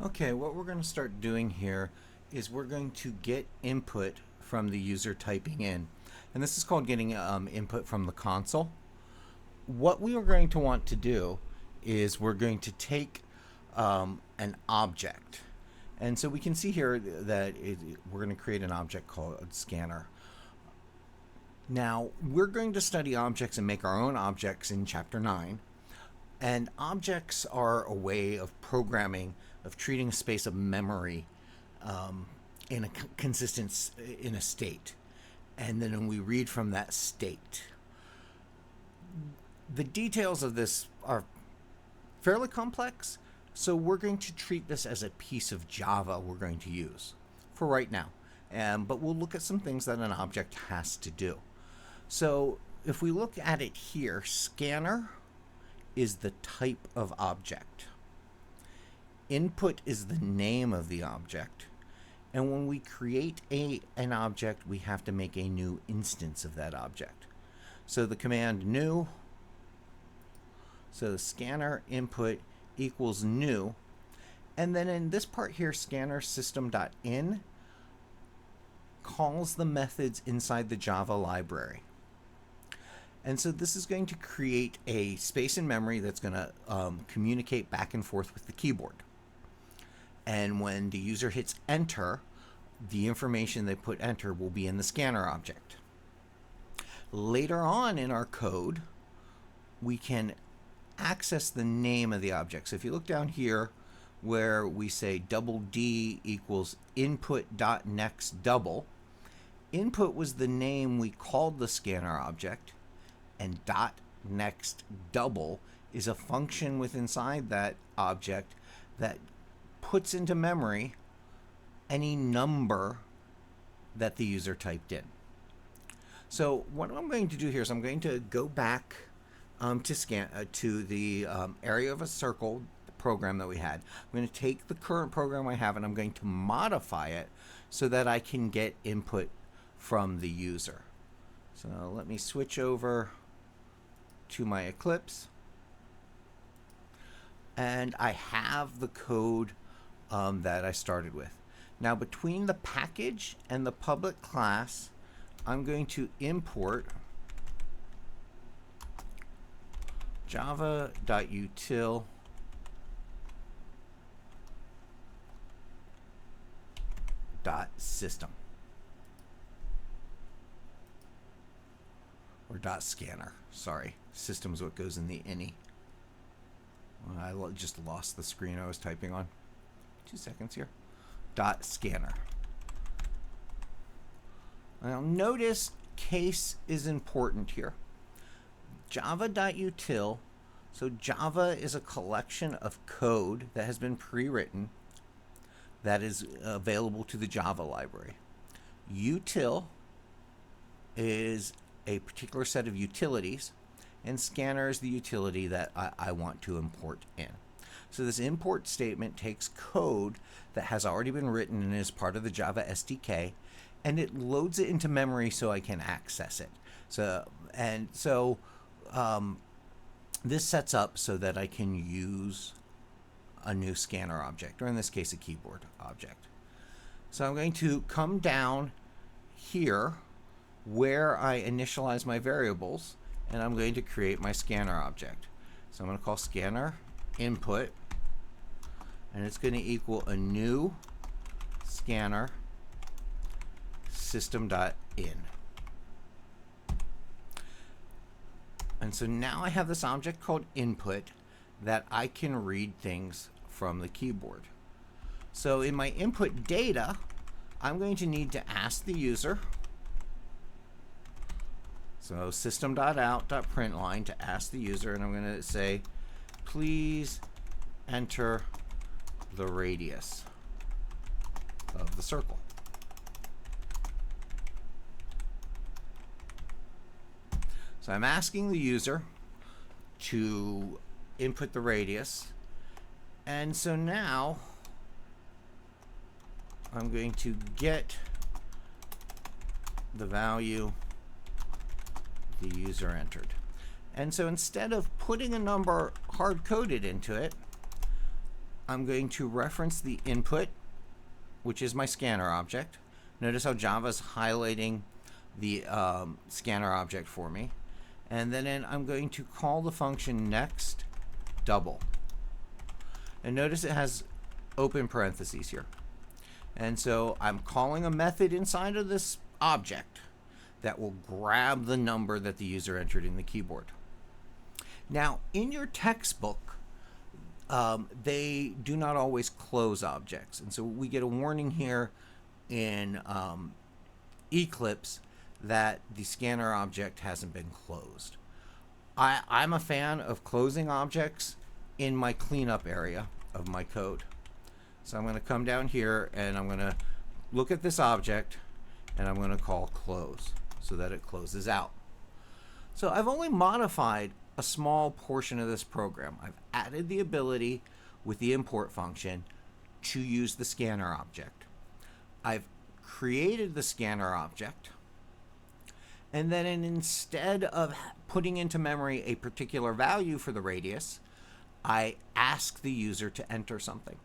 Okay, what we're going to start doing here is we're going to get input from the user typing in. And this is called getting input from the console. What we are going to want to do is we're going to take an object. And so we can see here that we're going to create an object called a scanner. Now, we're going to study objects and make our own objects in Chapter 9. And objects are a way of programming, of treating a space of memory in a consistent in a state. And then we read from that state. The details of this are fairly complex, so we're going to treat this as a piece of Java we're going to use for right now. But we'll look at some things that an object has to do. So if we look at it here, scanner is the type of object. Input is the name of the object. And when we create an object, we have to make a new instance of that object. So the command new, so the scanner input equals new. And then in this part here, scanner system.in calls the methods inside the Java library. And so this is going to create a space in memory that's going to communicate back and forth with the keyboard. And when the user hits enter, the information they put enter will be in the scanner object. Later on in our code, we can access the name of the object. So if you look down here where we say double D equals input.next double, input was the name we called the scanner object, and .next double is a function within inside that object that puts into memory any number that the user typed in. So what I'm going to do here is I'm going to go back to the area of a circle program that we had. I'm going to take the current program I have and I'm going to modify it so that I can get input from the user. So let me switch over to my Eclipse, and I have the code that I started with. Now between the package and the public class, I'm going to import java.util.system or .scanner. Sorry, system's what goes in the ini. I just lost the screen I was typing on. 2 seconds here. .scanner. Now notice case is important here. Java.util. So Java is a collection of code that has been pre-written that is available to the Java library. Util is a particular set of utilities, and scanner is the utility that I want to import in. So this import statement takes code that has already been written and is part of the Java SDK, and it loads it into memory so I can access it. So this sets up so that I can use a new scanner object, or in this case a keyboard object. So I'm going to come down here where I initialize my variables, and I'm going to create my scanner object. So I'm going to call scanner input, and it's going to equal a new scanner system.in. And so now I have this object called input that I can read things from the keyboard. So in my input data, I'm going to need to ask the user, so system.out.println to ask the user, and I'm going to say, please enter the radius of the circle. So I'm asking the user to input the radius, and so now I'm going to get the value the user entered. And so instead of putting a number hard-coded into it, I'm going to reference the input, which is my scanner object. Notice how Java is highlighting the scanner object for me. And then I'm going to call the function next double. And notice it has open parentheses here. And so I'm calling a method inside of this object that will grab the number that the user entered in the keyboard. Now, in your textbook, they do not always close objects. And so we get a warning here in Eclipse that the scanner object hasn't been closed. I'm a fan of closing objects in my cleanup area of my code. So I'm going to come down here and I'm going to look at this object and I'm going to call close so that it closes out. So I've only modified a small portion of this program. I've added the ability with the import function to use the scanner object. I've created the scanner object, and then instead of putting into memory a particular value for the radius, I ask the user to enter something.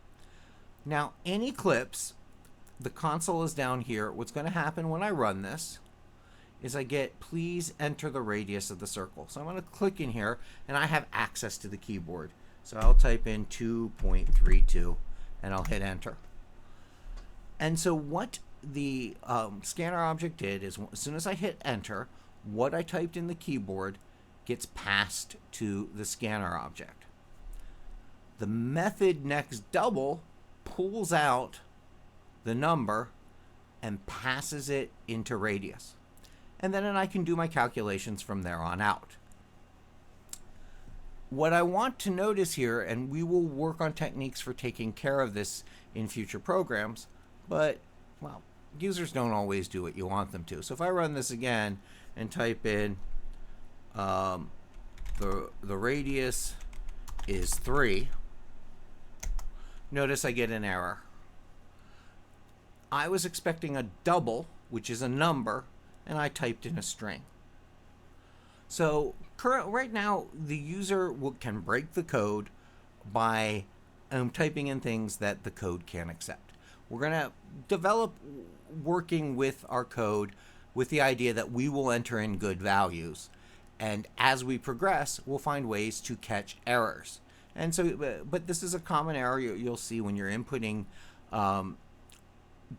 Now, in Eclipse, the console is down here. What's going to happen when I run this is I get, please enter the radius of the circle. So I'm going to click in here, and I have access to the keyboard. So I'll type in 2.32, and I'll hit enter. And so what the scanner object did is, as soon as I hit enter, what I typed in the keyboard gets passed to the scanner object. The method next double pulls out the number and passes it into radius. And then I can do my calculations from there on out. What I want to notice here, and we will work on techniques for taking care of this in future programs, but, well, users don't always do what you want them to. So if I run this again and type in the radius is 3, notice I get an error. I was expecting a double, which is a number, and I typed in a string. So right now, the user can break the code by typing in things that the code can't accept. We're going to develop working with our code with the idea that we will enter in good values. And as we progress, we'll find ways to catch errors. And so, but this is a common error you'll see when you're inputting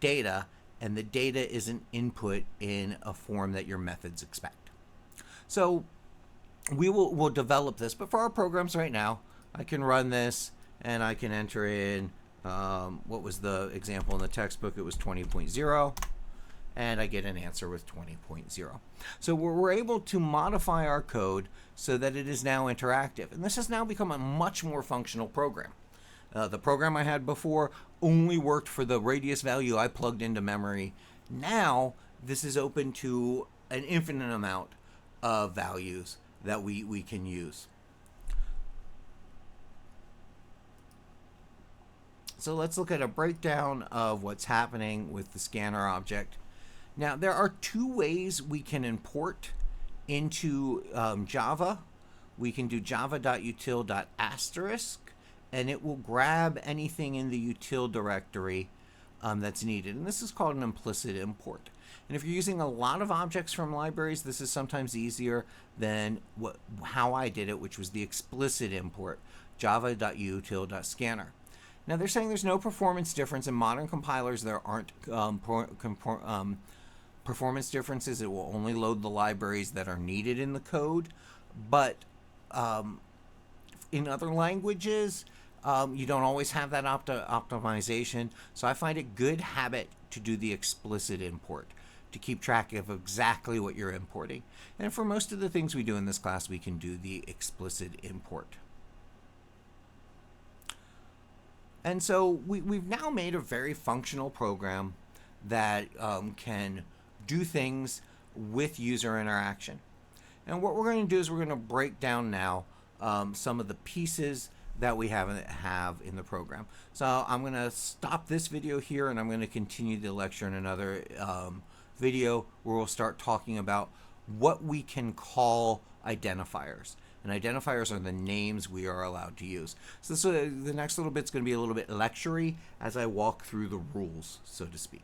data, and the data isn't input in a form that your methods expect. So we'll develop this, but for our programs right now, I can run this and I can enter in what was the example in the textbook? It was 20.0, and I get an answer with 20.0. So we're able to modify our code so that it is now interactive, and this has now become a much more functional program. The program I had before only worked for the radius value I plugged into memory. Now this is open to an infinite amount of values that we can use. So let's look at a breakdown of what's happening with the scanner object. Now there are two ways we can import into Java. We can do java.util.asterisk, and it will grab anything in the util directory that's needed. And this is called an implicit import. And if you're using a lot of objects from libraries, this is sometimes easier than how I did it, which was the explicit import, java.util.scanner. Now they're saying there's no performance difference. In modern compilers, there aren't performance differences. It will only load the libraries that are needed in the code. But in other languages, you don't always have that optimization. So I find it good habit to do the explicit import, to keep track of exactly what you're importing. And for most of the things we do in this class, we can do the explicit import. And so we've now made a very functional program that can do things with user interaction. And what we're going to do is we're going to break down now some of the pieces that we have in the program. So I'm going to stop this video here, and I'm going to continue the lecture in another video where we'll start talking about what we can call identifiers. And identifiers are the names we are allowed to use. So the next little bit's going to be a little bit lectury as I walk through the rules, so to speak.